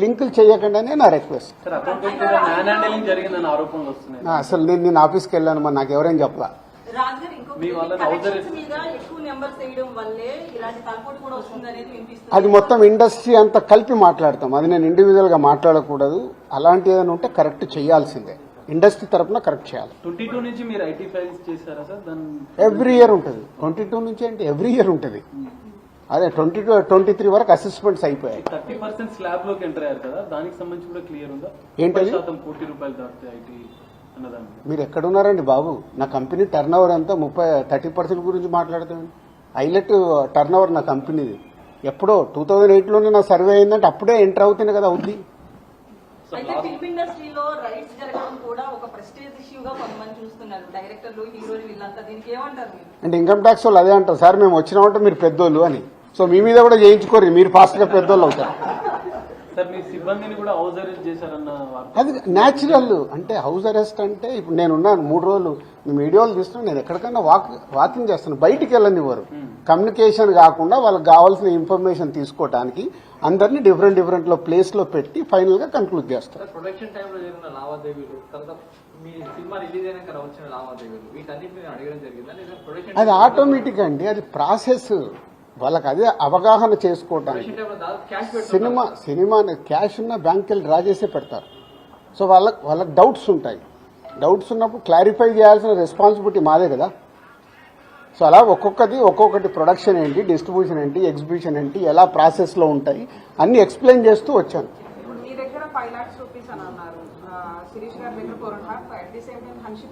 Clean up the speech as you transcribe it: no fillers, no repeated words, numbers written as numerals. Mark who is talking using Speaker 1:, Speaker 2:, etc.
Speaker 1: లింకులు చేయకుండానే నా రిక్వెస్ట్. అసలు నేను ఆఫీస్కి వెళ్ళాను, మరి నాకు ఎవరైనా చెప్పలా. అది మొత్తం ఇండస్ట్రీ అంతా కలిపి మాట్లాడతాం, అది నేను ఇండివిజువల్ గా మాట్లాడకూడదు. అలాంటి ఏదైనా ఉంటే కరెక్ట్ చేయాల్సిందే, ఇండస్ట్రీ తరఫున కరెక్ట్ చేయాలి.
Speaker 2: 22 నుంచి మీరు ఐటీ ఫైల్స్ చేశారా సార్?
Speaker 1: ఎవ్రీ ఇయర్ ఉంటుంది. 22 నుంచి అంటే ఎవ్రీ ఇయర్ ఉంటుంది. అదే 22, 23 వరకు అసెస్మెంట్స్ అయిపోయాయి.
Speaker 2: 30% స్లాబ్ లోకి ఎంటర్ అయ్యారు కదా, దానికి సంబంధించి కూడా క్లియర్ ఉందా?
Speaker 1: ఏంటది?
Speaker 2: ₹1 కోటి దాటితే ఐటీ అన్నదాన్ని
Speaker 1: మీరు ఎక్కడున్నారండి బాబు? నా కంపెనీ టర్న్ ఓవర్ అంతా 30% గురించి మాట్లాడుతామండి. హైలైట్ టర్న్ ఓవర్ నా కంపెనీది. ఎప్పుడో 2008లోనే నా సర్వే అయిందంటే అప్పుడే ఎంటర్ అవుతుంది కదా అవుద్ది.
Speaker 3: అయితే ఫిల్మ్ ఇండస్ట్రీలో రైట్స్ జరగడం కూడా ఒక ప్రెస్టీజ్ ఇష్యూగా కొంతమంది చూస్తున్నారు, డైరెక్టర్లు, హీరోలు, వీళ్ళంతా. దీనికి ఏమంటారు మీరు?
Speaker 1: అంటే ఇన్కమ్ ట్యాక్స్ వాళ్ళు అదే అంటారు, సార్ మేము వచ్చినామంటే మీరు పెద్దోళ్ళు అని. సో మీ మీద కూడా చేయించుకోరు, మీరు ఫాస్ట్ గా పెద్దోళ్ళు అవుతారు.
Speaker 2: సార్ మీ సిబ్బందిని కూడా హౌస్ అరెస్ట్ చేశారన్న
Speaker 1: అది న్యాచురల్. అంటే హౌస్ అరెస్ట్ అంటే ఇప్పుడు నేనున్నాను 3 రోజులు, మేము వీడియోలు తీస్తున్నాను, నేను ఎక్కడికన్నా వాకింగ్ చేస్తాను, బయటికి వెళ్ళనివ్వరు. కమ్యూనికేషన్ కాకుండా వాళ్ళకి కావాల్సిన ఇన్ఫర్మేషన్ తీసుకోవడానికి అందరినీ డిఫరెంట్ లో ప్లేస్ లో పెట్టి ఫైనల్ గా కన్క్లూడ్ చేస్తారు.
Speaker 4: ప్రొడక్షన్ టైంలో జరిగిన లావాదేవీలు, మీ సినిమా రిలీజ్ అయినాక వచ్చిన లావాదేవీలు, వీటన్నిటిని అడగడం జరిగిందా?
Speaker 1: అది ఆటోమేటిక్ అండి, అది ప్రాసెస్. వాళ్ళకి అదే అవగాహన చేసుకోవటానికి. సినిమా క్యాష్ ఉన్న బ్యాంక్కి వెళ్ళి డ్రా చేసే పెడతారు. సో వాళ్ళకి డౌట్స్ ఉంటాయి. డౌట్స్ ఉన్నప్పుడు క్లారిఫై చేయాల్సిన రెస్పాన్సిబిలిటీ మాదే కదా. సో అలా ఒక్కొక్కటి ప్రొడక్షన్ ఏంటి, డిస్ట్రిబ్యూషన్ ఏంటి, ఎగ్జిబిషన్ ఏంటి, ఎలా ప్రాసెస్లో ఉంటాయి అన్ని ఎక్స్ప్లెయిన్ చేస్తూ వచ్చాను.
Speaker 3: మీ దగ్గర ₹5 lakhs అని అన్నారు, శిరీష్ గారి దగ్గర 4.5, at the same time Hanshitha